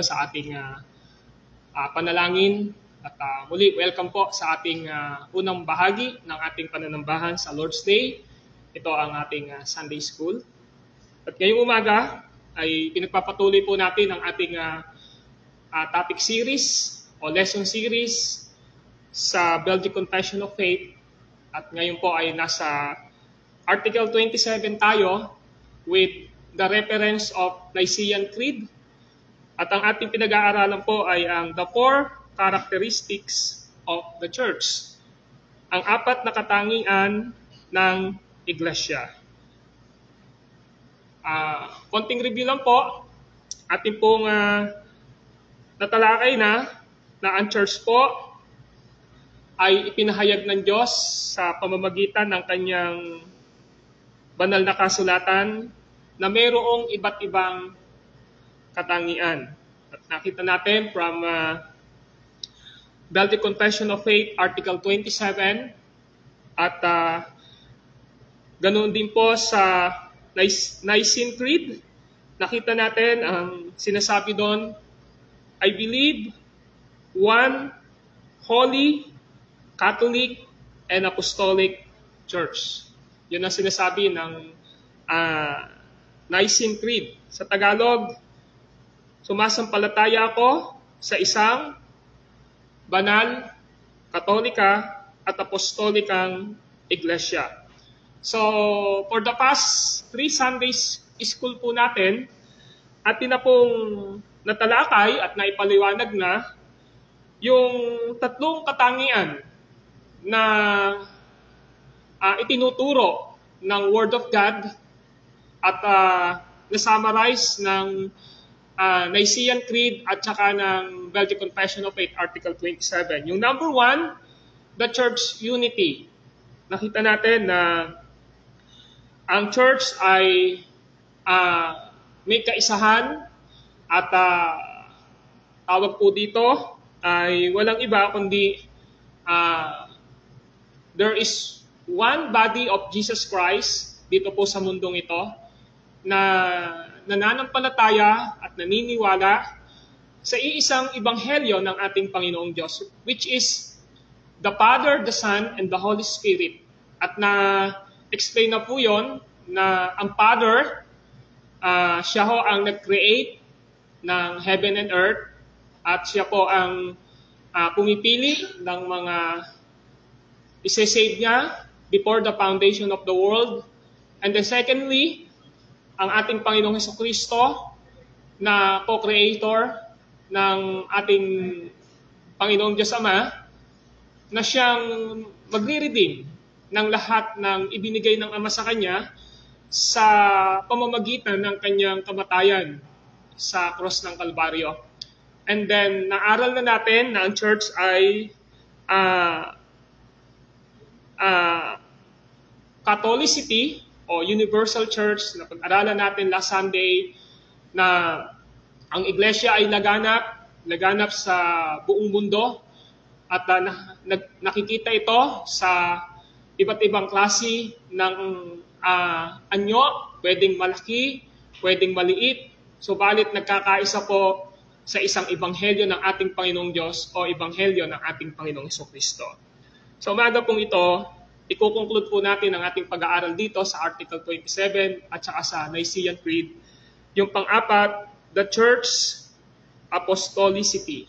sa ating panalangin. At muli, welcome po sa ating unang bahagi ng ating pananambahan sa Lord's Day. Ito ang ating Sunday School. At ngayong umaga ay pinagpapatuloy po natin ang ating topic series o lesson series sa Belgic Confession of Faith. At ngayon po ay nasa Article 27 tayo with the reference of Nicene Creed. At ang ating pinag-aaralan po ay ang the four characteristics of the church. Ang apat na katangian ng iglesia. Konting review lang po. Ating pong natalakay na ang church po ay ipinahayag ng Diyos sa pamamagitan ng kanyang banal na kasulatan na mayroong iba't ibang katangian. At nakita natin from Belgic Confession of Faith, Article 27, at ganoon din po sa Nicene Creed, nakita natin ang sinasabi doon, I believe one holy, Catholic, and Apostolic Church. Yun ang sinasabi ng Nicene Creed. Sa Tagalog, sumasampalataya ako sa isang banal, katolika, at apostolikang iglesia. So, for the past 3 Sundays school po natin, atin na pong natalakay at naipaliwanag na yung tatlong katangian na itinuturo ng Word of God at na-summarize ng Nicene Creed at saka ng Belgic Confession of Faith, Article 27. Yung number 1, the church unity. Nakita natin na ang church ay may kaisahan at tawag po dito ay walang iba kundi there is one body of Jesus Christ dito po sa mundong ito na nananampalataya at naniniwala sa iisang ebanghelyo ng ating Panginoong Diyos, which is the Father, the Son, and the Holy Spirit. At na-explain na po yun na ang Father, siya ho ang nag-create ng heaven and earth at siya po ang pumipili ng mga isa-save niya before the foundation of the world. And then secondly, ang ating Panginoong Hesukristo na co-creator ng ating Panginoong Diyos Ama na siyang magre-redeem ng lahat ng ibinigay ng Ama sa Kanya sa pamamagitan ng Kanyang kamatayan sa cross ng Kalbaryo. And then, naaral na natin na ang church ay Catholicity o Universal Church na pag-aralan natin last Sunday na ang iglesia ay laganap sa buong mundo at nakikita ito sa iba't ibang klase ng anyo, pwedeng malaki, pwedeng maliit, subalit nagkakaisa po sa isang ebanghelyo ng ating Panginoong Diyos o ebanghelyo ng ating Panginoong Hesukristo. Sa umaga pong ito, iko-conclude po natin ang ating pag-aaral dito sa Article 27 at saka sa Nicene Creed. Yung pang-apat, the Church Apostolicity.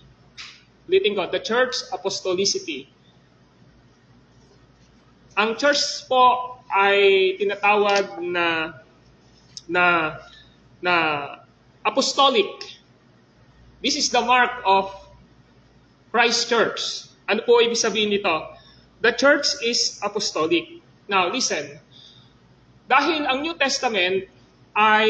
Ulitin ko, the Church Apostolicity. Ang church po ay tinatawag na apostolic. This is the mark of Christ Church. Ano po ibig sabihin nito? The church is apostolic. Now, listen. Dahil ang New Testament ay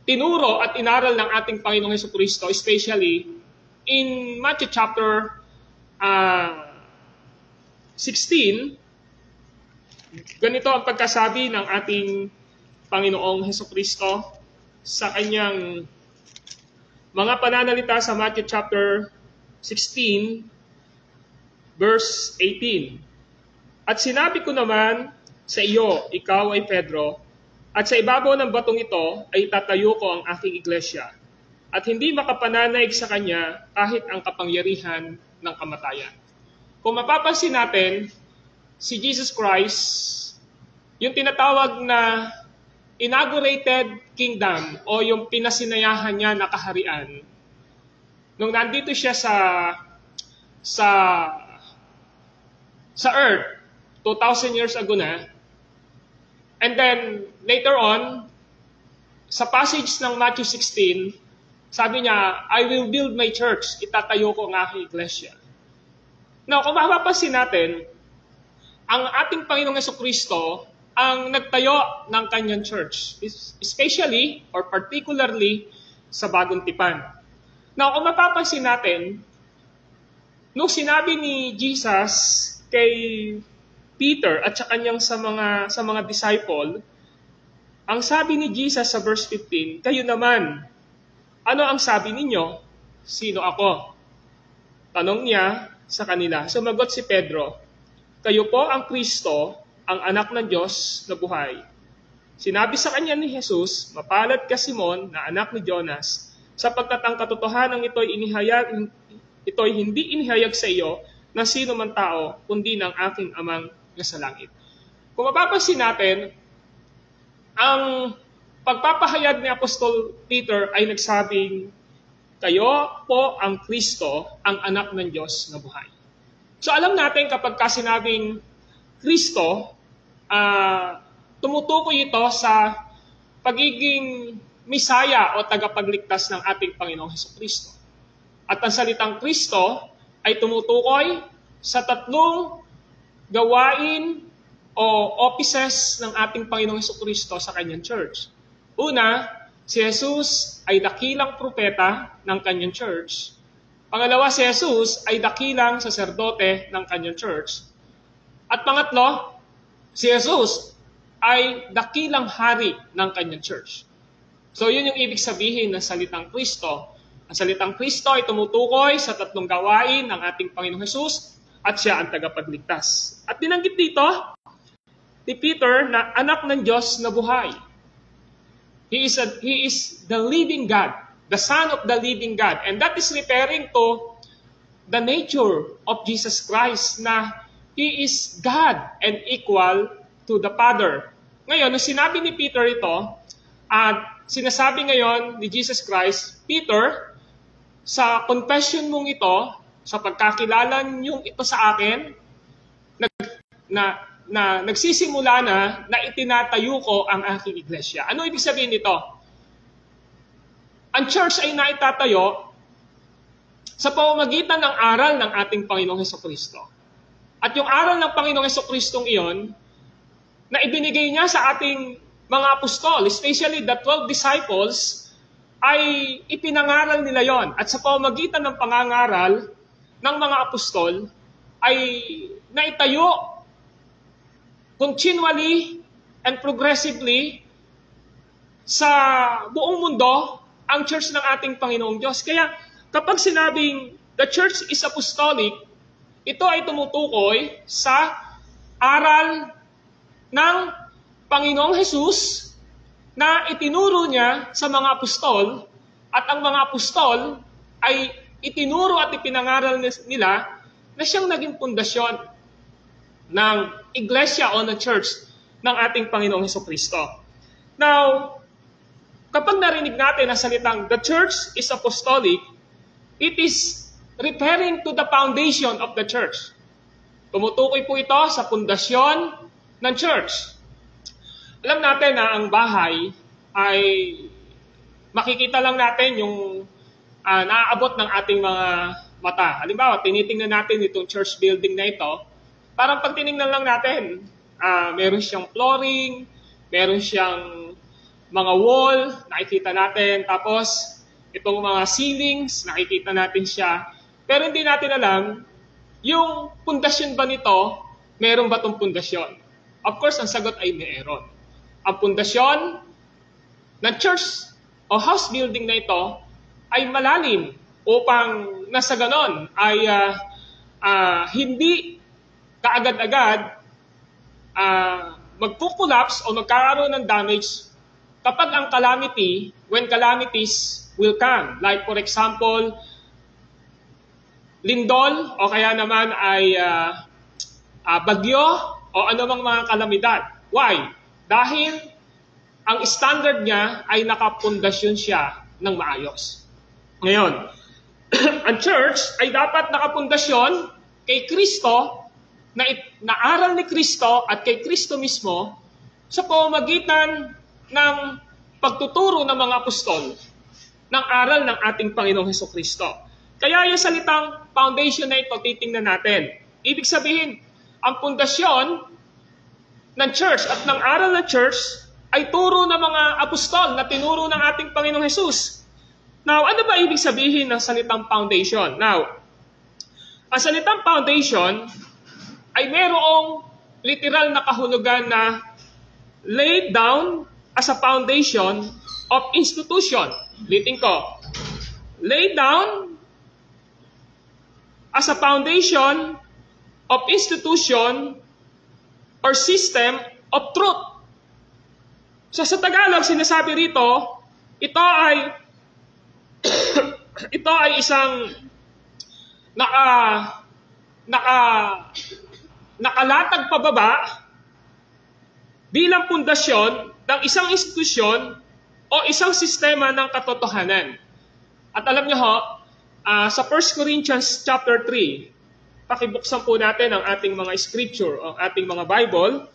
tinuro at inaral ng ating Panginoong Hesukristo, especially in Matthew chapter 16, ganito ang pagkasabi ng ating Panginoong Hesukristo sa kanyang mga pananalita sa Matthew chapter 16, verse 18. At sinabi ko naman sa iyo, ikaw ay Pedro, At sa ibabaw ng batong ito ay tatayo ko ang aking iglesia, at hindi makapananaig sa kanya kahit ang kapangyarihan ng kamatayan. Kung mapapansin natin, si Jesus Christ, yung tinatawag na inaugurated kingdom o yung pinasinayahan niya na kaharian, nung nandito siya sa earth 2,000 years ago na, and then later on sa passage ng Matthew 16, sabi niya, I will build my church, itatayo ko ang aking iglesia. Now, kung mapapansin natin, ang ating Panginoong Jesucristo ang nagtayo ng kanyang church, especially or particularly sa Bagong Tipan. Now, kung mapapansin natin, nung sinabi ni Jesus kay Peter at sa kanyang sa mga disciple, ang sabi ni Jesus sa verse 15, kayo naman, ano ang sabi ninyo? Sino ako? Tanong niya sa kanila. Sumagot si Pedro, kayo po ang Kristo, ang anak ng Diyos na buhay. Sinabi sa kanya ni Jesus, mapalad ka Simon na anak ni Jonas, sapagkat ang katotohanan ito'y hindi inihayag sa iyo ng sino man tao, kundi ng aking amang nasa langit. Kung mapapansin natin, ang pagpapahayag ni Apostol Peter ay nagsabing, kayo po ang Kristo, ang anak ng Diyos na buhay. So alam natin kapag sinabing Kristo, tumutukoy ito sa pagiging Misaya o tagapagligtas ng ating Panginoong Hesukristo. At ang salitang Kristo ay tumutukoy sa tatlong gawain o offices ng ating Panginoong Hesukristo sa kanyang church. Una, si Jesus ay dakilang propeta ng kanyang church. Pangalawa, si Jesus ay dakilang saserdote ng kanyang church. At pangatlo, si Jesus ay dakilang hari ng kanyang church. So yun yung ibig sabihin ng salitang Kristo. Ang salitang Kristo ay tumutukoy sa tatlong gawain ng ating Panginoong Jesus at siya ang tagapagligtas. At binanggit dito ni Peter na anak ng Diyos na buhay. He is the living God, the Son of the living God. And that is referring to the nature of Jesus Christ na He is God and equal to the Father. Ngayon, nung sinabi ni Peter ito, at sinasabi ngayon ni Jesus Christ, Peter, sa confession mong ito, sa pagkakilala niyong ito sa akin, nagsisimula na itinatayo ko ang aking iglesia. Ano ibig sabihin nito? Ang church ay naitatayo sa pamamagitan ng aral ng ating Panginoong Hesukristo. At yung aral ng Panginoong Hesukristong iyon, na ibinigay niya sa ating mga apostol, especially the 12 disciples, ay ipinangaral nila yon. At sa pamamagitan ng pangangaral ng mga apostol, ay naitayo continually and progressively sa buong mundo ang church ng ating Panginoong Diyos. Kaya kapag sinabing the church is apostolic, ito ay tumutukoy sa aral ng Panginoong Jesus na itinuro niya sa mga apostol, at ang mga apostol ay itinuro at ipinangaral nila na siyang naging pundasyon ng iglesia o ng church ng ating Panginoong Hesukristo. Now, kapag narinig natin ang salitang the church is apostolic, it is referring to the foundation of the church. Tumutukoy po ito sa pundasyon ng church. Alam natin na ang bahay ay makikita lang natin yung naaabot ng ating mga mata. Halimbawa, tinitingnan natin itong church building na ito. Parang pag tinignan lang natin, meron siyang flooring, meron siyang mga wall, nakikita natin. Tapos, itong mga ceilings, nakikita natin siya. Pero hindi natin alam, yung pundasyon ba nito, meron ba itong pundasyon? Of course, ang sagot ay meron. Ang pundasyon ng church o house building na ito ay malalim upang nasa ganon ay hindi kaagad-agad magkukulapse o magkakaroon ng damage kapag ang calamity, when calamities will come. Like for example, lindol o kaya naman ay bagyo o anumang mga kalamidad. Why? Dahil ang standard niya ay nakapundasyon siya ng maayos. Ngayon, ang church ay dapat nakapundasyon kay Kristo, na aral ni Kristo at kay Kristo mismo sa pamamagitan ng pagtuturo ng mga apostol ng aral ng ating Panginoong Hesukristo. Kaya yung salitang foundation na ito, titingnan natin. Ibig sabihin, ang pundasyon ng church at ng aral ng church ay turo ng mga apostol na tinuro ng ating Panginoong Hesus. Now, ano ba ibig sabihin ng salitang foundation? Now, ang salitang foundation ay merong literal na kahulugan na laid down as a foundation of institution. Ulitin ko. Laid down as a foundation of institution or system of truth. So sa Tagalog, sinasabi rito, ito ay isang nakalatag pababa bilang pundasyon ng isang institusyon o isang sistema ng katotohanan. At alam niyo ho, sa 1 Corinthians chapter 3, pakibuksan po natin ang ating mga scripture o ating mga Bible.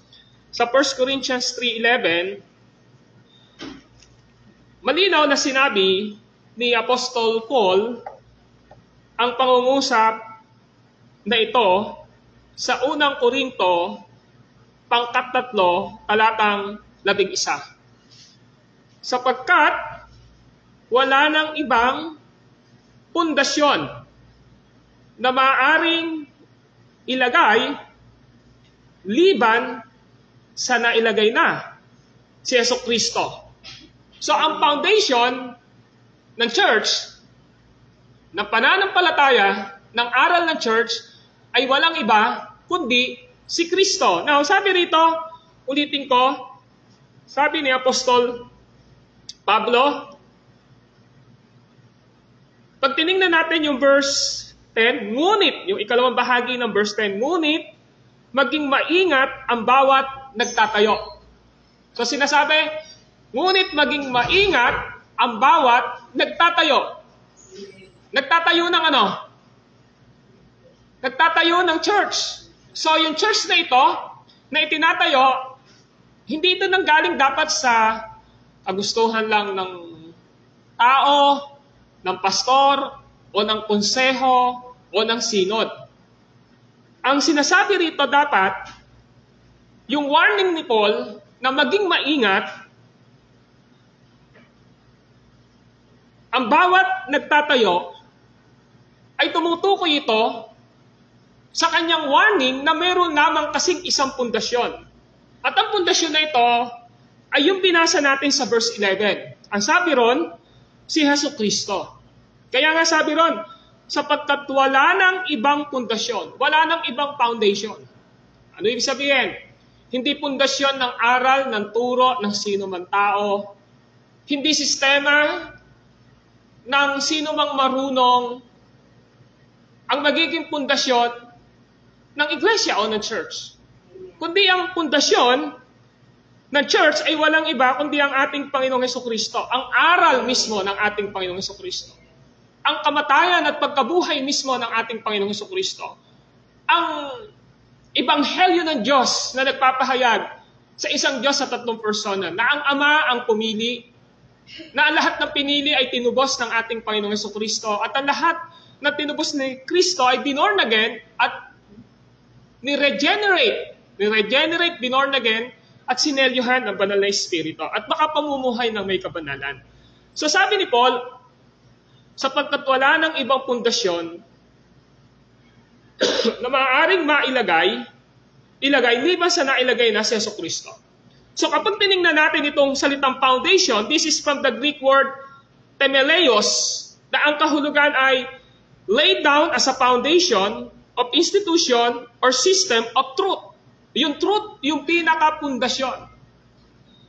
Sa 1 Corinthians 3:11, malinaw na sinabi ni Apostol Paul ang pangungusap na ito sa unang Korinto, pangkat 3, talatang 11. Sapagkat wala nang ibang pundasyon na maaaring ilagay liban sa nailagay na si Hesukristo. So ang foundation ng church, ng pananampalataya, ng aral ng church, ay walang iba kundi si Kristo. Now, sabi rito, ulitin ko, sabi ni Apostol Pablo, pag tinignan natin yung verse 10, ngunit, yung ikalawang bahagi ng verse 10, ngunit, maging maingat ang bawat nagtatayo. So sinasabi, ngunit maging maingat ang bawat nagtatayo. Nagtatayo ng ano? Nagtatayo ng church. So yung church na ito, na itinatayo, hindi ito nanggaling dapat sa kagustuhan lang ng tao, ng pastor, o ng konseho, o ng sinod. Ang sinasabi rito dapat, yung warning ni Paul na maging maingat, ang bawat nagtatayo ay tumutukoy ito sa kanyang warning na meron lamang kasing isang pundasyon. At ang pundasyon na ito ay yung binasa natin sa verse 11. Ang sabi ron, si Hesukristo. Kaya nga sabi ron, sapagkat wala nang ibang pundasyon, wala nang ibang foundation. Ano ibig sabihin? Hindi pundasyon ng aral, ng turo, ng sino man tao. Hindi sistema ng sino mang marunong ang magiging pundasyon ng iglesia o ng church. Kundi ang pundasyon ng church ay walang iba kundi ang ating Panginoong Hesukristo. Ang aral mismo ng ating Panginoong Hesukristo. Ang kamatayan at pagkabuhay mismo ng ating Panginoong Hesukristo. Ang ebanghelyo ng Diyos na nagpapahayag sa isang Diyos sa 3 persona, na ang Ama ang pumili, na ang lahat ng pinili ay tinubos ng ating Panginoong Hesukristo, at ang lahat na tinubos ni Kristo ay binorn again at ni-regenerate, binorn again, at sinelyuhan ng banal na Espiritu, at makapamumuhay ng may kabanalan. So sabi ni Paul, sapagkat wala ng ibang pundasyon na maaaring ilagay liban sa nailagay na si Hesukristo. So kapag tinignan natin itong salitang foundation, this is from the Greek word temeleos, na ang kahulugan ay laid down as a foundation of institution or system of truth. Yung truth, yung pinaka-pundasyon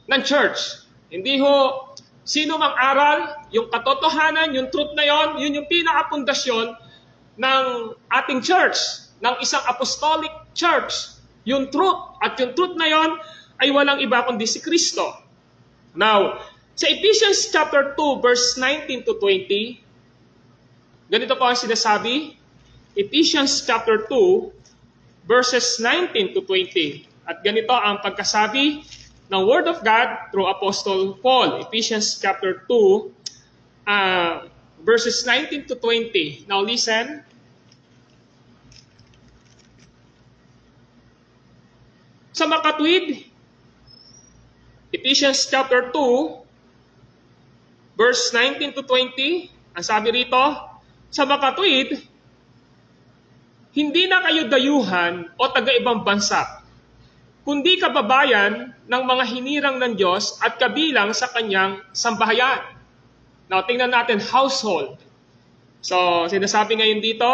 ng church. Hindi ho, sino mang aral, yung katotohanan, yung truth na yon, yun yung pinaka-pundasyon ng ating church, ng isang apostolic church. Yung truth, at yung truth na yon ay walang iba kundi si Kristo. Now, sa Ephesians chapter 2, verse 19 to 20, ganito po ang sinasabi. Ephesians chapter 2, verses 19 to 20. At ganito ang pagkasabi ng Word of God through Apostle Paul. Ephesians chapter 2, verses 19 to 20. Now listen. Sa makatwid, Ephesians chapter 2, verse 19 to 20, ang sabi rito, sa makatwid, hindi na kayo dayuhan o taga-ibang bansa, kundi kababayan ng mga hinirang ng Diyos at kabilang sa kanyang sambahayan. Now, tingnan natin, household. So, sinasabi ngayon dito,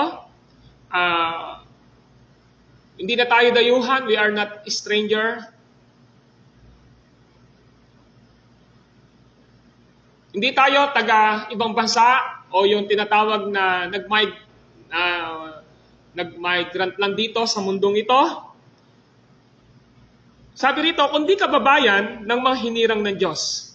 hindi na tayo dayuhan, we are not a stranger. Hindi tayo taga-ibang bansa o yung tinatawag na nag-migrant lang dito sa mundong ito. Sabi rito, kundi kababayan ng mga hinirang ng Diyos.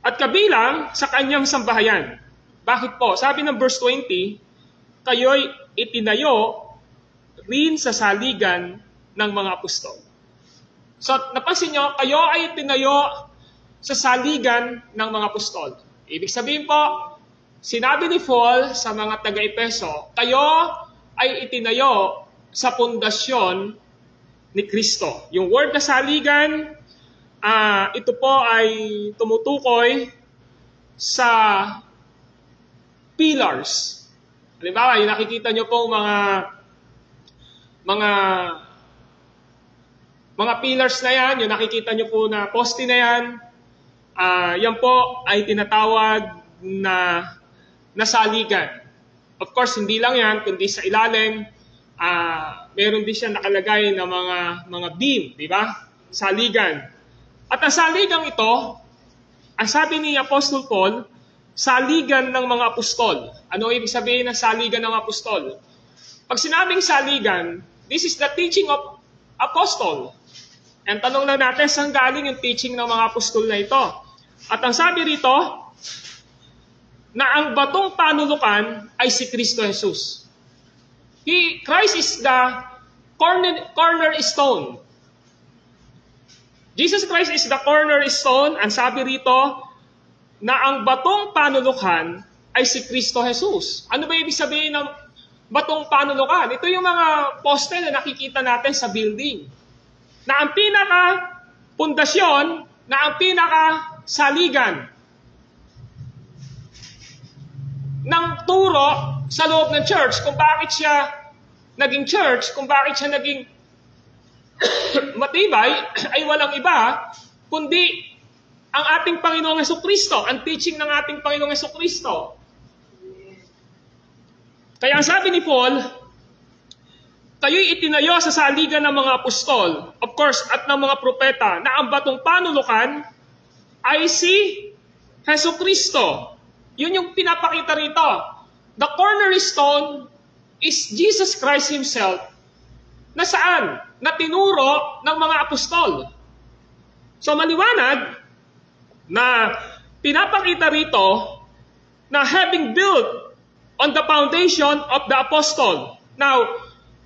At kabilang sa kanyang sambahayan. Bakit po? Sabi ng verse 20, kayo'y itinayo rin sa saligan ng mga apostol. So, napansin nyo, kayo ay itinayo sa saligan ng mga apostol. Ibig sabihin po, sinabi ni Paul sa mga taga-Epeso, kayo ay itinayo sa pundasyon ni Kristo. Yung word na saligan, ito po ay tumutukoy sa pillars. Halimbawa, yung nakikita nyo po mga pillars na yan, yung nakikita nyo po na poste na yan, yan po ay tinatawag na saligan. Of course, hindi lang yan, kundi sa ilalim, meron din siya nakalagay na mga beam, di ba? Saligan. At ang saligang ito, ang sabi ni Apostle Paul, saligan ng mga apostol. Ano ibig sabihin ng saligan ng apostol? Pag sinabing saligan, this is the teaching of apostle. And tanong lang natin, saan galing yung teaching ng mga apostol na ito? At ang sabi rito, na ang batong panulukan ay si Kristo Jesus. Christ is the cornerstone. Jesus Christ is the cornerstone. Ang sabi rito, na ang batong panulukan ay si Kristo Jesus. Ano ba ibig sabihin ng batong panulukan? Ito yung mga poste na nakikita natin sa building. Na ang pinaka-pundasyon, na ang pinaka-saligan ng turo sa loob ng church, kung bakit siya naging church, kung bakit siya naging matibay, ay walang iba, kundi ang ating Panginoong Hesukristo, ang teaching ng ating Panginoong Hesukristo. Kaya ang sabi ni Paul, kayo'y itinayo sa saligan ng mga apostol, of course, at ng mga propeta, na ang batong panulukan ay si Hesukristo. Yun yung pinapakita rito. The cornerstone is Jesus Christ Himself, na saan? Na tinuro ng mga apostol. So maliwanag na pinapakita rito na having built on the foundation of the apostle. Now,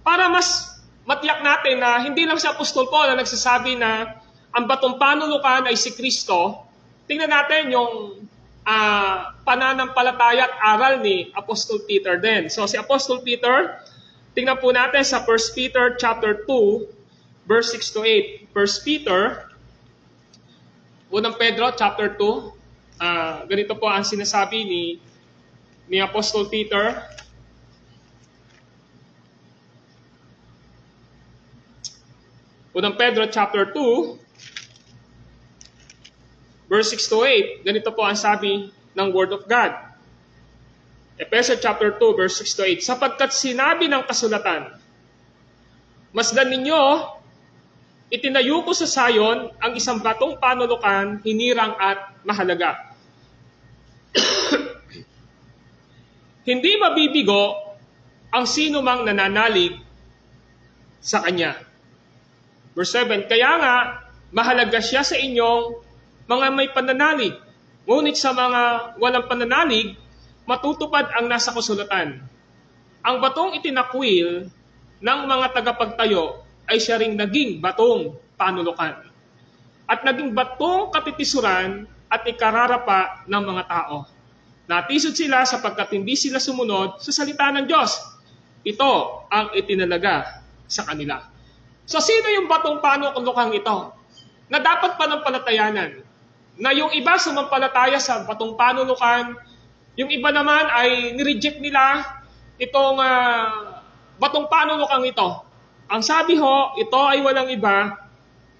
para mas matiyak natin na hindi lang si Apostol Paul na nagsasabi na ang batong panulukan ay si Kristo, tingnan natin yung pananampalataya at aral ni Apostol Peter din. So si Apostol Peter, tingnan po natin sa 1 Peter chapter 2, verse 6 to 8. 1 Peter, Unang Pedro chapter 2, ganito po ang sinasabi ni Apostol Peter. Unang Pedro chapter 2, verse 6 to 8, ganito po ang sabi ng Word of God. Ephesians chapter 2, verse 6 to 8, sapagkat sinabi ng kasulatan, Masdan ninyo, itinayo ko sa Zion ang isang batong panulukan, hinirang at mahalaga. Hindi mabibigo ang sino mang nananalig sa kanya. Verse 7, kaya nga, mahalaga siya sa inyong mga may pananalig. Ngunit sa mga walang pananalig, matutupad ang nasa kasulatan. Ang batong itinakwil ng mga tagapagtayo ay siya ring naging batong panulukan. At naging batong katitisuran at ikararapa ng mga tao. Natisod sila sapagkat hindi sila sumunod sa salita ng Diyos. Ito ang itinalaga sa kanila. So sino yung batong panulukang ito? Na dapat panampalatayanan. Na yung iba sumampalataya sa batong panulukan, yung iba naman ay nireject nila itong batong panulukang ito. Ang sabi ho, ito ay walang iba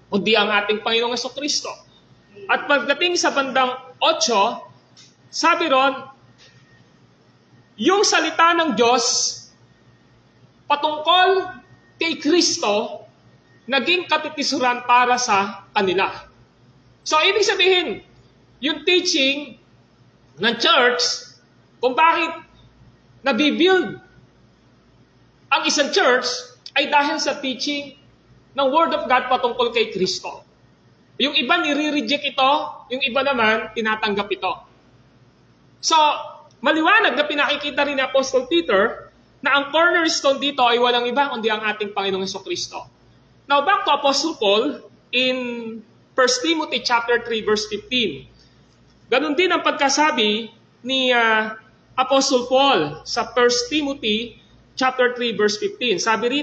kundi ang ating Panginoong Jesucristo. At pagdating sa bandang 8, sabi ron, yung salita ng Diyos patungkol kay Kristo naging katitisuran para sa kanila. So, ibig sabihin, yung teaching ng church, kung bakit nabibuild ang isang church, ay dahil sa teaching ng Word of God patungkol kay Kristo. Yung iba nire-reject ito, yung iba naman tinatanggap ito. So, maliwanag na pinakikita rin ni Apostle Peter na ang cornerstone dito ay walang iba kundi ang ating Panginoong Jesucristo. Now, back to Apostle Paul in 1 Timothy chapter 3 verse 15. Ganon din ang pagkasabi ni Apostle Paul sa 1 Timothy chapter 3 verse 15. Sabi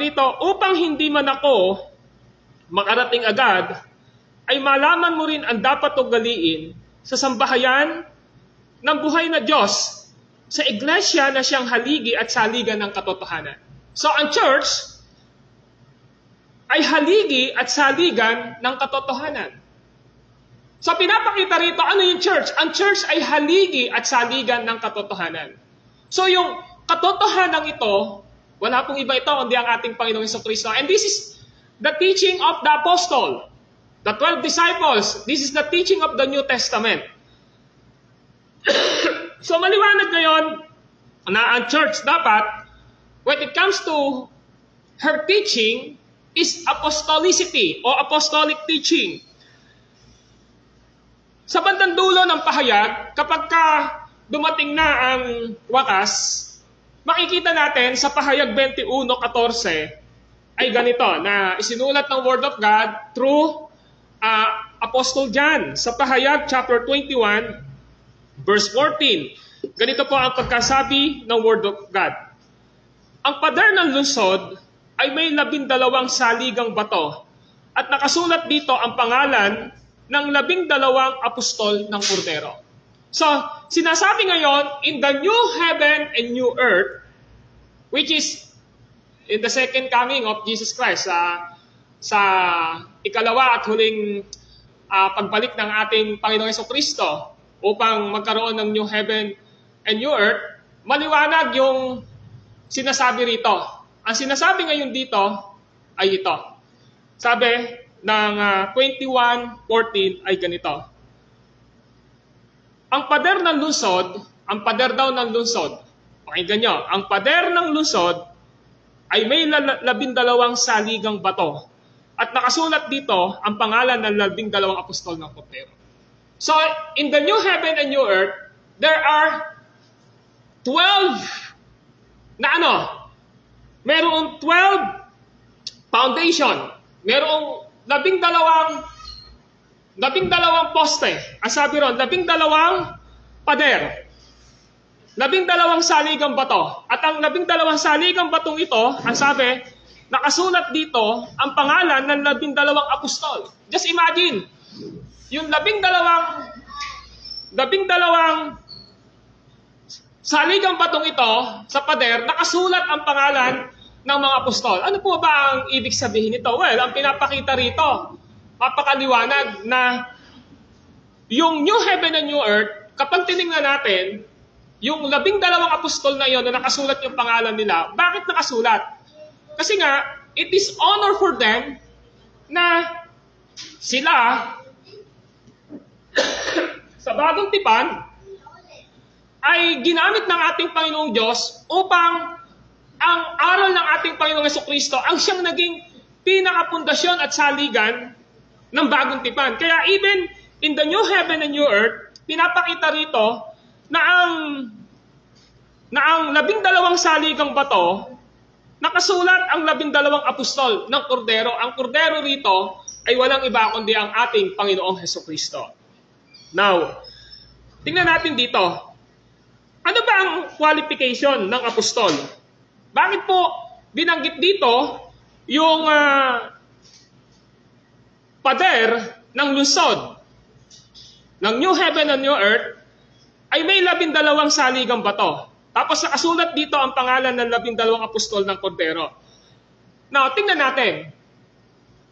rito, upang hindi man ako makarating agad, ay malaman mo rin ang dapat ugaliin sa sambahayan ng buhay na Diyos sa iglesia na siyang haligi at saligan ng katotohanan. So ang church ay haligi at saligan ng katotohanan. So pinapakita rito, ano yung church? Ang church ay haligi at saligan ng katotohanan. So yung katotohanan ito, wala pong iba ito kundi ang ating Panginoong Jesucristo. And this is the teaching of the apostle, the 12 disciples. This is the teaching of the New Testament. So maliwanag ngayon na ang church dapat, when it comes to her teaching, is apostolicity o apostolic teaching. Sa bandang dulo ng pahayag, kapag dumating na ang wakas, makikita natin sa pahayag 21:14 ay ganito, na isinulat ng Word of God through Apostle John sa pahayag chapter 21 verse 14. Ganito po ang pagkasabi ng Word of God. Ang pader ng lungsod ay may 12 saligang bato at nakasulat dito ang pangalan ng 12 apostol ng Kordero. So, sinasabi ngayon, in the new heaven and new earth, which is in the second coming of Jesus Christ, sa ikalawa at huling pagbalik ng ating Panginoong Jesucristo upang magkaroon ng new heaven and new earth, maliwanag yung sinasabi rito. Ang sinasabi ngayon dito ay ito. Sabi ng 21:14 ay ganito. Ang pader ng lungsod, ang pader daw ng lungsod, pakinggan nyo, ang pader ng lungsod ay may 12 saligang bato. At nakasulat dito ang pangalan ng 12 apostol ng Kordero. So, in the new heaven and new earth, there are 12 na ano? Merong 12 foundation. Merong 12 poste. Ang sabi ron, 12 pader. 12 saligang bato. At ang 12 saligang batong ito, ang sabi, nakasulat dito ang pangalan ng 12 apostol. Just imagine, yung 12 saligang batong ito sa pader, nakasulat ang pangalan ng mga apostol. Ano po ba ang ibig sabihin nito? Well, ang pinapakita rito, mapakaliwanag na yung new heaven and new earth, kapag tinignan natin, yung 12 apostol na yon na nakasulat yung pangalan nila, bakit nakasulat? Kasi nga, it is honor for them na sila sa bagong tipan ay ginamit ng ating Panginoong Diyos upang ang aral ng ating Panginoong Jesucristo ang siyang naging pinakapundasyon at saligan ng bagong tipan. Kaya even in the new heaven and new earth, pinapakita rito na ang 12 saligang bato, nakasulat ang 12 apostol ng Kordero. Ang Kordero rito ay walang iba kundi ang ating Panginoong Jesucristo. Now, tingnan natin dito. Ano ba ang qualification ng apostol? Bakit po binanggit dito yung pader ng lungsod ng new heaven and new earth ay may 12 saligang bato. Tapos nakasulat dito ang pangalan ng 12 apostol ng Kordero. Now, tingnan natin.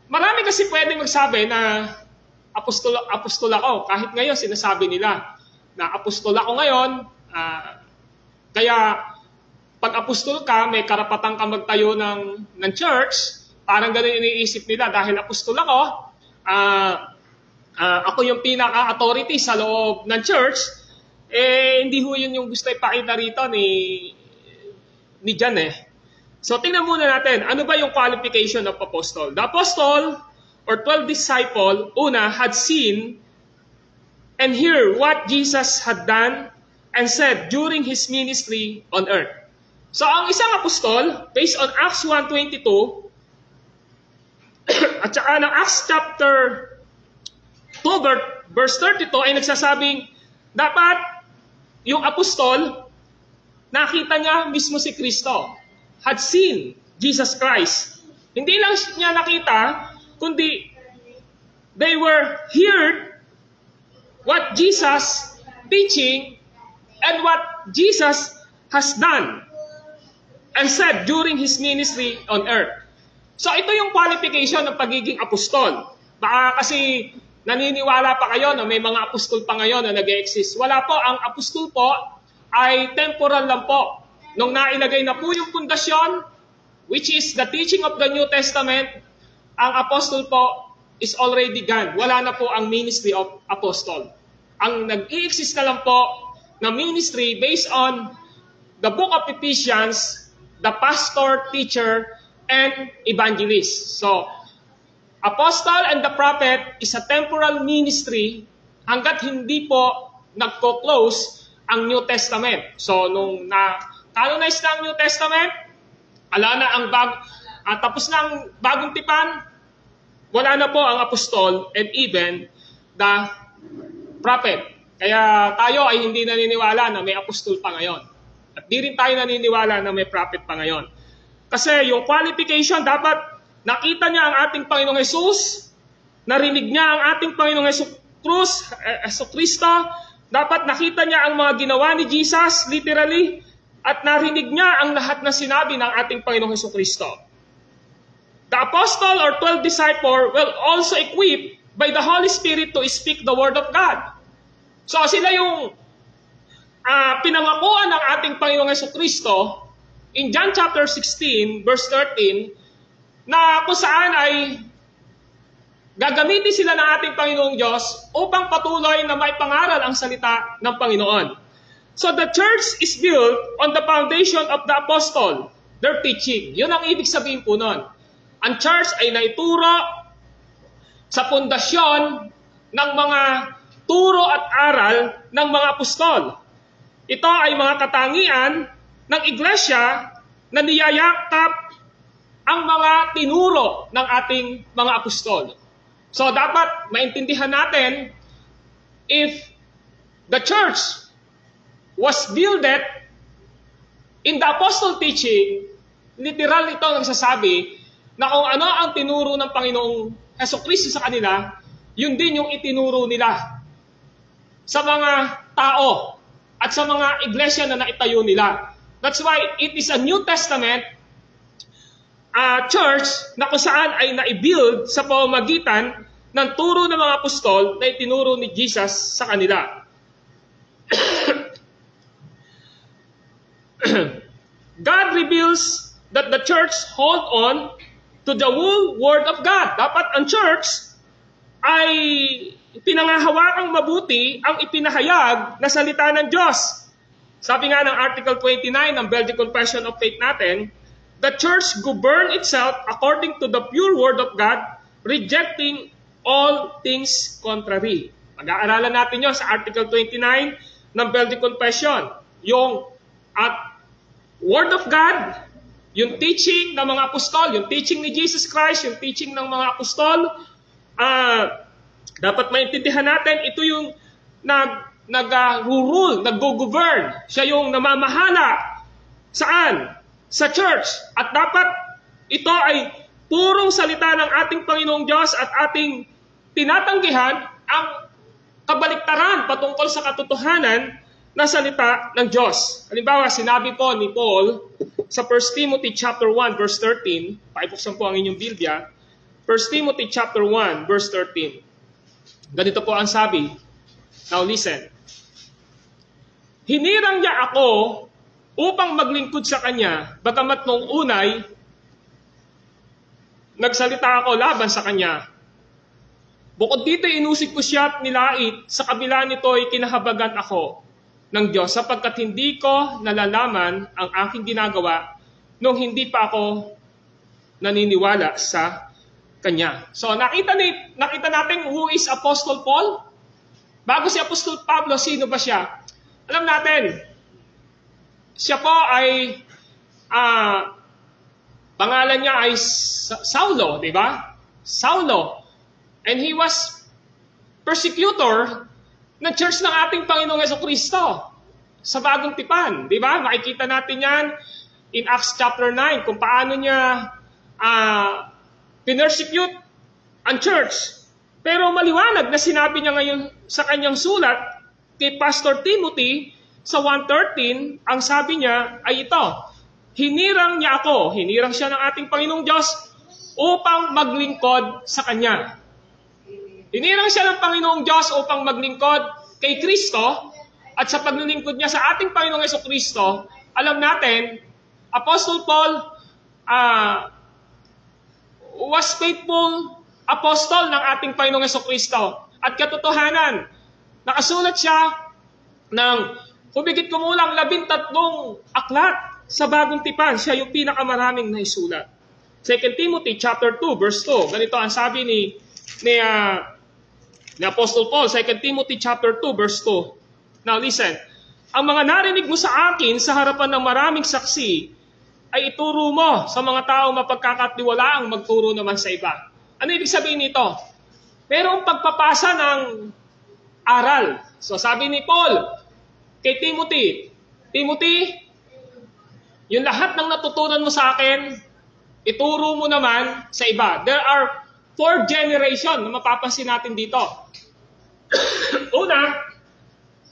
Marami kasi pwedeng magsabi na apostol ako. Kahit ngayon sinasabi nila na apostol ako ngayon. Kaya pag apostol ka, may karapatan ka magtayo ng church. Parang ganun iniisip nila dahil apostol ako. Ako yung pinaka-authority sa loob ng church. Hindi ho yun yung gusto ipakita rito ni John So tingnan muna natin, ano ba yung qualification of apostle? The apostle or 12 disciple, una, had seen and hear what Jesus had done and said during His ministry on earth. So ang isang apostol, based on Acts 1:22, at saka ng Acts chapter 2, verse 32, ay nagsasabing, dapat yung apostol, nakita niya mismo si Kristo. Had seen Jesus Christ. Hindi lang niya nakita, kundi they were heard what Jesus teaching and what Jesus has done and said during His ministry on earth. So ito yung qualification ng pagiging apostol. Baka kasi naniniwala pa kayo na may mga apostol pa ngayon na nag-exist. Wala po, ang apostol po ay temporal lang po. Nung nailagay na po yung pundasyon, which is the teaching of the New Testament, ang apostol po is already gone. Wala na po ang ministry of apostle. Ang nag-i-exist na lang po na ministry based on the book of Ephesians, the pastor, teacher, and evangelist. So, apostle and the prophet is a temporal ministry hanggat hindi po nagko-close ang New Testament. So, nung na-canonize na ang New Testament, ala na ang tapos na ang bagong tipan, wala na po ang apostol and even the prophet. Kaya tayo ay hindi naniniwala na may apostol pa ngayon. At di rin tayo naniniwala na may prophet pa ngayon. Kasi yung qualification, dapat nakita niya ang ating Panginoong Jesus, narinig niya ang ating Panginoong Jesucristo, dapat nakita niya ang mga ginawa ni Jesus, literally, at narinig niya ang lahat na sinabi ng ating Panginoong Jesucristo. The apostle or 12 disciple will also equipped by the Holy Spirit to speak the Word of God. So sila yung pinangakuan ng ating Panginoong Jesucristo in John chapter 16, verse 13, na kung saan ay gagamitin sila ng ating Panginoong Diyos upang patuloy na maipangaral ang salita ng Panginoon. So the church is built on the foundation of the apostle, their teaching. Yun ang ibig sabihin po nun. Ang church ay naituro sa pundasyon ng mga turo at aral ng mga apostol. Ito ay mga katangian ng iglesia na niyayakap ang mga tinuro ng ating mga apostol. So dapat maintindihan natin, if the church was builded in the apostle teaching, literal ito nagsasabi na kung ano ang tinuro ng Panginoong Jesucristo sa kanila, yun din yung itinuro nila sa mga tao at sa mga iglesia na naitayo nila. That's why it is a New Testament church na kung saan ay naibuild sa pamamagitan ng turo ng mga apostol na itinuro ni Jesus sa kanila. reveals that the church hold on to the whole Word of God. Dapat ang church ay pinangahawakang mabuti ang ipinahayag na salita ng Diyos. Sabi nga ng Article 29 ng Belgian Confession of Faith natin, the church govern itself according to the pure Word of God, rejecting all things contrary. Pag-aaralan natin yun sa Article 29 ng Belgian Confession. Yung Word of God, yung teaching ng mga apostol, yung teaching ni Jesus Christ, yung teaching ng mga apostol, dapat maintindihan natin, ito yung nag-rule, nag-govern. Siya yung namamahala. Saan? Sa church. At dapat ito ay purong salita ng ating Panginoong Diyos at ating tinatanggihan ang kabaliktaran patungkol sa katotohanan na salita ng Diyos. Halimbawa, sinabi po ni Paul sa 1 Timothy chapter 1 verse 13, paibuksan po ang inyong Biblia, 1 Timothy chapter 1 verse 13. Ganito po ang sabi. Now listen. Hinirang niya ako upang maglingkod sa kanya, bagamat nung unay, nagsalita ako laban sa kanya. Bukod dito, inusig ko siya at nilait, sa kabila nito ay kinahabagan ako ng Diyos sapagkat hindi ko nalalaman ang aking ginagawa nung hindi pa ako naniniwala sa Kanya. So nakita natin who is Apostle Paul? Bago si Apostle Pablo, sino ba siya? Alam natin, siya po ay, pangalan niya ay Saulo, di ba? Saulo. And he was persecutor ng church ng ating Panginoong Jesucristo sa Bagong Tipan. Di ba? Makikita natin yan in Acts chapter 9 kung paano niya pinersecute ang church. Pero maliwanag na sinabi niya ngayon sa kanyang sulat kay Pastor Timothy sa 1:13, ang sabi niya ay ito, hinirang niya ako, hinirang siya ng ating Panginoong Diyos upang maglingkod sa Kanya. Hinirang siya ng Panginoong Diyos upang maglingkod kay Kristo at sa paglilingkod niya sa ating Panginoong Jesucristo, alam natin, Apostle Paul was faithful apostle ng ating Panginoong Jesucristo. At katotohanan, nakasulat siya ng humigit kumulang 13 aklat sa Bagong Tipan. Siya yung pinakamaraming naisulat. 2 Timothy chapter 2 verse 2. Ganito ang sabi ni Apostle Paul, 2 Timothy chapter 2 verse 2. Now listen, ang mga narinig mo sa akin sa harapan ng maraming saksi ay ituro mo sa mga tao mapagkakatiwalaang magturo naman sa iba. Ano ibig sabihin nito? Merong pagpapasa ng aral. So sabi ni Paul kay Timothy, yung lahat ng natutunan mo sa akin, ituro mo naman sa iba. There are 4 generations na mapapansin natin dito. Una,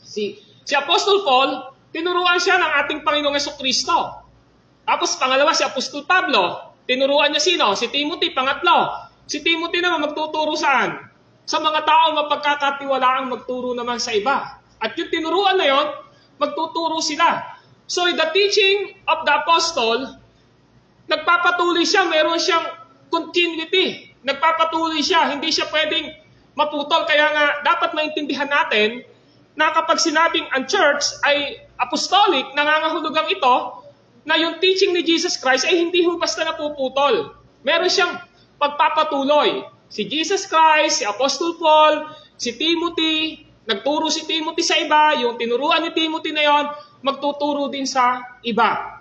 si Apostle Paul, tinuruan siya ng ating Panginoong Jesucristo. Tapos pangalawa, si Apostol Pablo, tinuruan niya sino? Si Timothy, pangatlo. Si Timothy naman magtuturo saan? Sa mga tao mapagkakatiwalaang magturo naman sa iba. At yung tinuruan na yon, magtuturo sila. So the teaching of the apostle, nagpapatuloy siya, meron siyang continuity. Nagpapatuloy siya, hindi siya pwedeng maputol. Kaya nga, dapat maintindihan natin na kapag sinabing ang church ay apostolic, nangangahulugang ito, na yung teaching ni Jesus Christ ay hindi basta napuputol. Meron siyang pagpapatuloy. Si Jesus Christ, si Apostle Paul, si Timothy, nagturo si Timothy sa iba, yung tinuruan ni Timothy na yon, magtuturo din sa iba.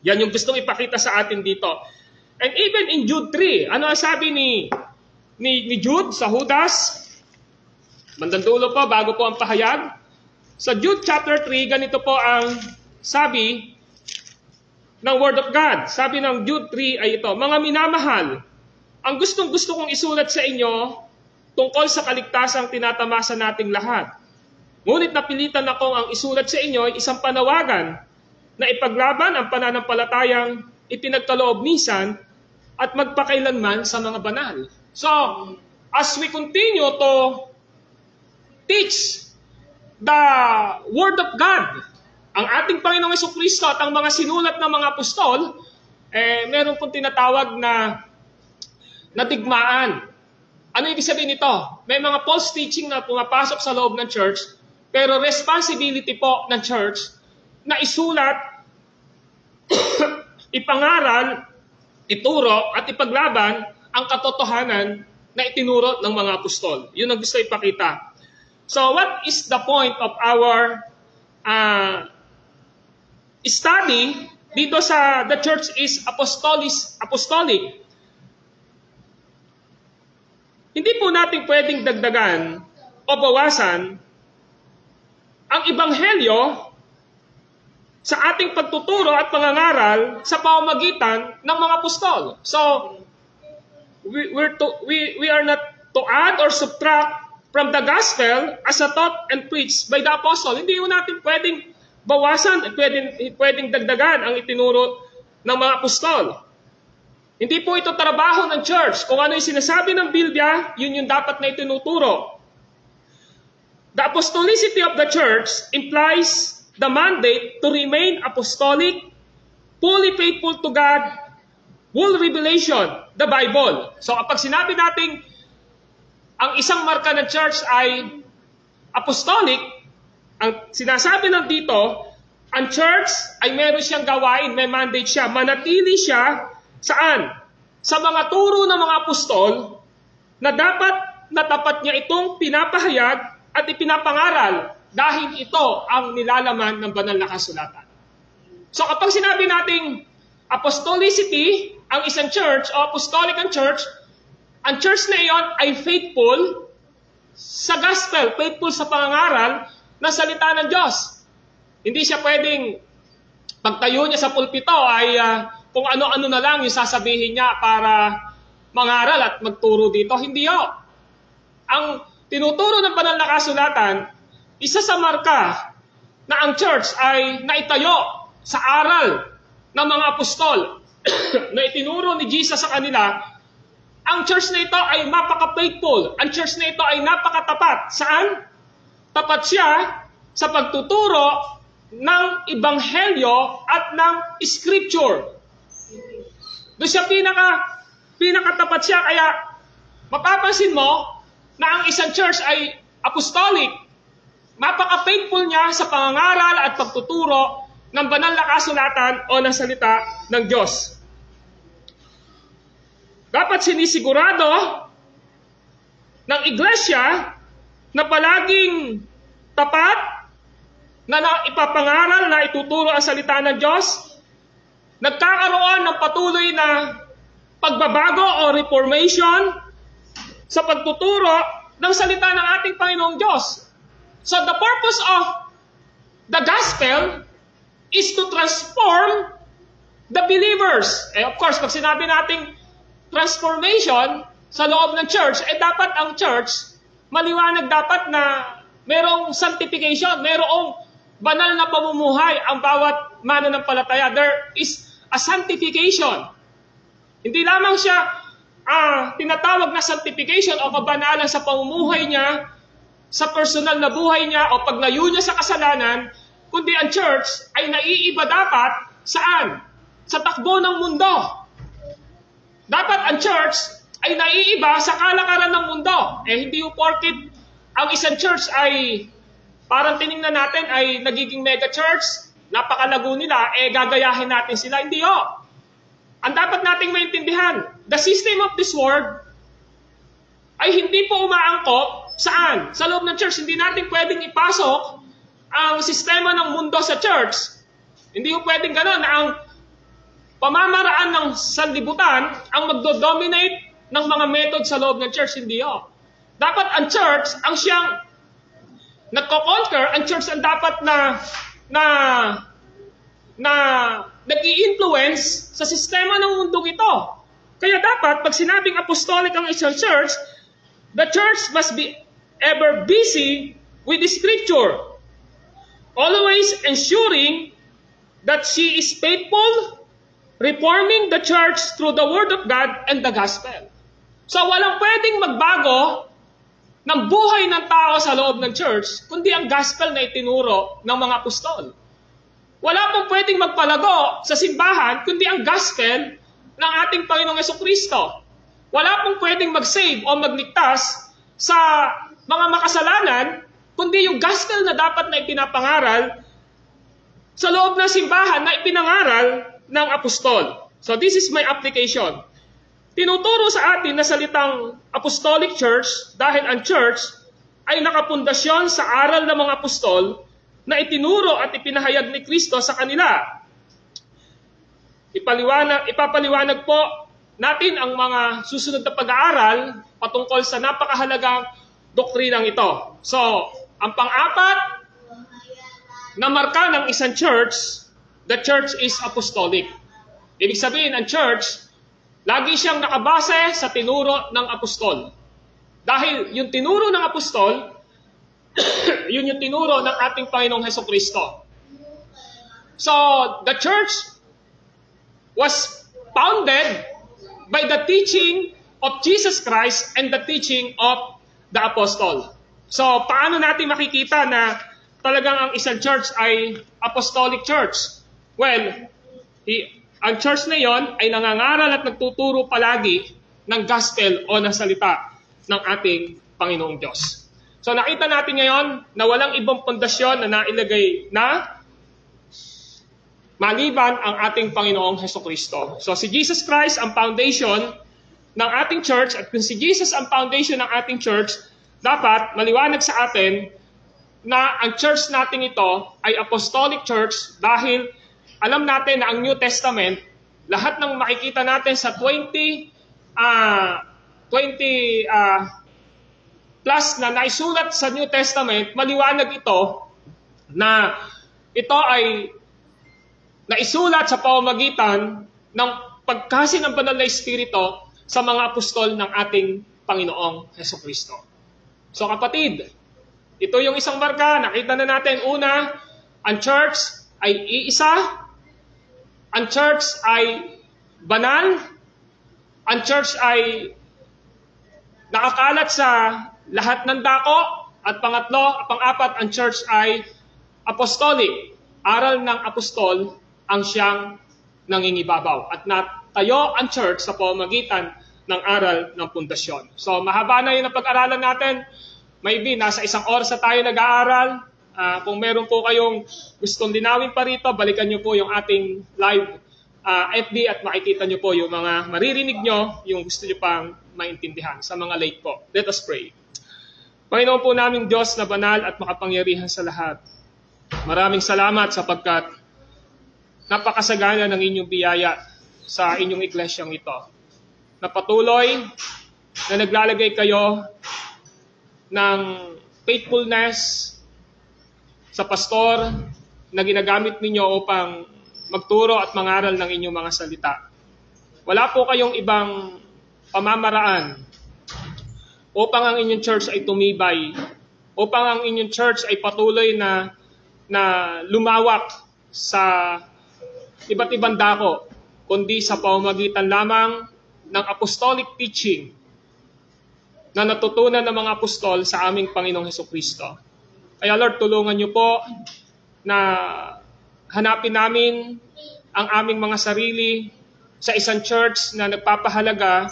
Yan yung gustong ipakita sa atin dito. And even in Jude 3, ano ang sabi ni Jude sa Judas? Bandang dulo po, bago po ang pahayag. Sa Jude chapter 3, ganito po ang sabi ng Word of God. Sabi ng Jude 3 ay ito, mga minamahal, ang gustong-gusto kong isulat sa inyo tungkol sa kaligtasang tinatamasa nating lahat. Ngunit napilitan akong ang isulat sa inyo ay isang panawagan na ipaglaban ang pananampalatayang ipinagkaloob minsan at magpakailanman sa mga banal. So, as we continue to teach the Word of God, Ang ating Panginoong Jesucristo at ang mga sinulat ng mga apostol, meron pong tinatawag na digmaan. Ano ibig sabihin nito? May mga false teaching na pumapasok sa loob ng church, pero responsibility po ng church na isulat, ipangaral, ituro, at ipaglaban ang katotohanan na itinuro ng mga apostol. Yun ang gusto ipakita. So what is the point of our study dito sa the church is apostolic? Hindi po natin pwedeng dagdagan o bawasan ang ebanghelyo sa ating pagtuturo at pangangaral sa pamamagitan ng mga apostol. So, we are not to add or subtract from the gospel as a taught and preached by the apostle. Hindi po natin pwedeng bawasan at pwedeng dagdagan ang itinuro ng mga apostol. Hindi po ito trabaho ng church. Kung ano yung sinasabi ng Biblia, yun yung dapat na itinuturo. The apostolicity of the church implies the mandate to remain apostolic, fully faithful to God, full revelation, the Bible. So kapag sinabi natin ang isang marka ng church ay apostolic, ang sinasabi lang dito, ang church ay meron siyang gawain, may mandate siya, manatili siya saan? Sa mga turo ng mga apostol na dapat natapat niya itong pinapahayag at ipinapangaral dahil ito ang nilalaman ng banal na kasulatan. So kapag sinabi nating apostolicity, ang isang church o apostolic ang church na iyon ay faithful sa gospel, faithful sa pangangaral ng salita ng Diyos. Hindi siya pwedeng pagtayo niya sa pulpito ay kung ano-ano na lang yung sasabihin niya para mangaral at magturo dito. Hindi yun. Ang tinuturo ng banal na kasulatan, isa sa marka na ang church ay naitayo sa aral ng mga apostol na itinuro ni Jesus sa kanila. Ang church na ito ay napaka-faithful. Ang church na ito ay napakatapat. Saan? Tapat siya sa pagtuturo ng ebanghelyo at ng scripture. Doon siya pinakatapat siya. Kaya mapapansin mo na ang isang church ay apostolic. Mapaka-faithful niya sa pangangaral at pagtuturo ng banal na kasulatan o ng salita ng Diyos. Dapat sinisigurado ng iglesia na palaging tapat na ipapangaral na ituturo ang salita ng Diyos, nagkakaroon ng patuloy na pagbabago o reformation sa pagtuturo ng salita ng ating Panginoong Diyos. So the purpose of the gospel is to transform the believers. Of course, pag sinabi nating transformation sa loob ng church, dapat ang church, maliwanag dapat na merong sanctification, merong banal na pamumuhay ang bawat mananampalataya. There is a sanctification. Hindi lamang siya tinatawag na sanctification o kabanalan sa pamumuhay niya, sa personal na buhay niya o paglayo niya sa kasalanan, kundi ang church ay naiiba dapat saan? Sa takbo ng mundo. Dapat ang church ay naiiba sa kalakaran ng mundo. Hindi yung porkit ang isang church ay parang tiningnan natin ay nagiging mega church, napakalago nila, gagayahin natin sila. Hindi ho. Ang dapat nating maintindihan, the system of this world ay hindi po umaangkop saan? Sa loob ng church. Hindi natin pwedeng ipasok ang sistema ng mundo sa church. Hindi po pwedeng gano'n na ang pamamaraan ng sanlibutan ang magdodominate ng mga method sa loob ng church. Hindi ho. Dapat ang church ang siyang nagko-conquer, ang church ang dapat na nag-i-influence sa sistema ng mundong ito. Kaya dapat, pag sinabing apostolic ang isang church, the church must be ever busy with the scripture, always ensuring that she is faithful, reforming the church through the word of God and the gospel. So walang pwedeng magbago ng buhay ng tao sa loob ng church, kundi ang gospel na itinuro ng mga apostol. Wala pong pwedeng magpalago sa simbahan kundi ang gospel ng ating Panginoong Hesukristo. Wala pong pwedeng mag-save o magligtas sa mga makasalanan kundi yung gospel na dapat na ipinapangaral sa loob ng simbahan na ipinangaral ng apostol. So this is my application. Tinuturo sa atin na salitang apostolic church dahil ang church ay nakapundasyon sa aral ng mga apostol na itinuro at ipinahayag ni Kristo sa kanila. Ipapaliwanag po natin ang mga susunod na pag-aaral patungkol sa napakahalagang doktrinang ito. So, ang pang-apat na marka ng isang church, the church is apostolic. Ibig sabihin, ang church, lagi siyang nakabase sa tinuro ng apostol. Dahil yung tinuro ng apostol, yun yung tinuro ng ating Panginoong Hesukristo. So, the church was founded by the teaching of Jesus Christ and the teaching of the apostle. So, paano natin makikita na talagang ang isang church ay apostolic church? Well, ang church na yon ay nangangaral at nagtuturo palagi ng gospel o ng salita ng ating Panginoong Diyos. So nakita natin ngayon na walang ibang pundasyon na nailagay na maliban ang ating Panginoong Hesukristo. So si Jesus Christ ang foundation ng ating church, at kung si Jesus ang foundation ng ating church, dapat maliwanag sa atin na ang church natin ito ay apostolic church dahil alam natin na ang New Testament, lahat ng makikita natin sa 20 plus na naisulat sa New Testament, maliwanag ito na ito ay naisulat sa pamamagitan ng pagkasi ng banal na Espiritu sa mga apostol ng ating Panginoong Hesukristo. So kapatid, ito yung isang marka. Nakita na natin, una, ang church ay iisa, ang church ay banal, ang church ay nakakalat sa lahat ng dako, at pangatlo, pang-apat, ang church ay apostolic. Aral ng apostol ang siyang nangingibabaw. At natayo ang church sa pamamagitan ng aral ng pundasyon. So mahaba na yun ang pag-aralan natin. Maybe nasa 1 oras na tayo nag-aaral. Kung meron po kayong gustong linawin pa rito, balikan nyo po yung ating live FB at makikita nyo po yung mga maririnig nyo, yung gusto nyo pang maintindihan sa mga late po. Let us pray. Panginoon po namin Diyos na banal at makapangyarihan sa lahat. Maraming salamat sapagkat napakasagana ng inyong biyaya sa inyong iglesyang ito. Na patuloy na naglalagay kayo ng faithfulness sa pastor na ginagamit ninyo upang magturo at mangaral ng inyong mga salita. Wala po kayong ibang pamamaraan upang ang inyong church ay tumibay, upang ang inyong church ay patuloy na lumawak sa iba't ibang dako, kundi sa pamamagitan lamang ng apostolic teaching na natutunan ng mga apostol sa aming Panginoong Hesukristo. Kaya Lord, tulungan niyo po na hanapin namin ang aming mga sarili sa isang church na nagpapahalaga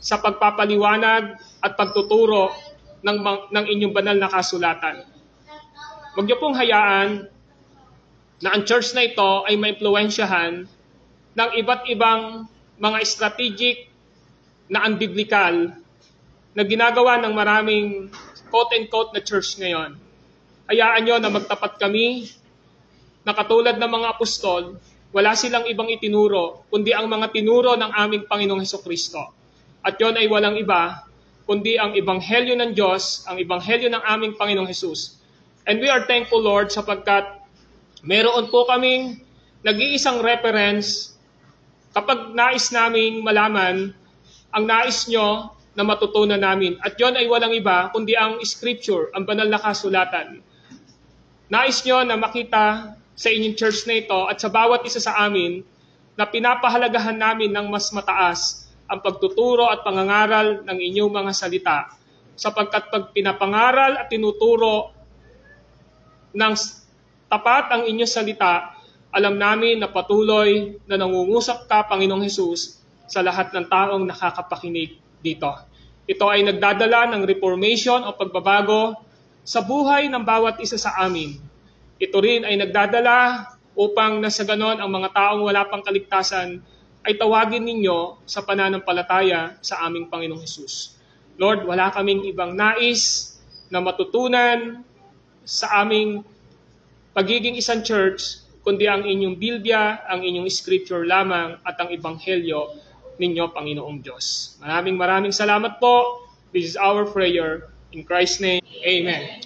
sa pagpapaliwanag at pagtuturo ng inyong banal na kasulatan. Huwag niyo pong hayaan na ang church na ito ay maimpluwensyahan ng iba't ibang mga strategic na unbiblical na ginagawa ng maraming quote-unquote na church ngayon. Hayaan nyo na magtapat kami na katulad ng mga apostol, wala silang ibang itinuro, kundi ang mga tinuro ng aming Panginoong Hesukristo. At yon ay walang iba, kundi ang ebanghelyo ng Diyos, ang ebanghelyo ng aming Panginoong Hesus. And we are thankful, Lord, sapagkat meron po kaming nag-iisang reference kapag nais naming malaman ang nais nyo na matutunan namin. At yon ay walang iba, kundi ang Scripture, ang banal na kasulatan. Nais nyo na makita sa inyong church na ito at sa bawat isa sa amin na pinapahalagahan namin ng mas mataas ang pagtuturo at pangangaral ng inyong mga salita. Sapagkat pag pinapangaral at tinuturo ng tapat ang inyong salita, Alam namin na patuloy na nangungusap ka, Panginoong Hesus, sa lahat ng taong nakakapakinig dito. Ito ay nagdadala ng reformation o pagbabago sa buhay ng bawat isa sa amin. Ito rin ay nagdadala upang nasa ganon ang mga taong wala pang kaligtasan ay tawagin ninyo sa pananampalataya sa aming Panginoong Hesus. Lord, wala kaming ibang nais na matutunan sa aming pagiging isang church, kundi ang inyong Biblia, ang inyong scripture lamang at ang ebanghelyo ninyo, Panginoong Diyos. Maraming salamat po. This is our prayer. In Christ's name, Amen.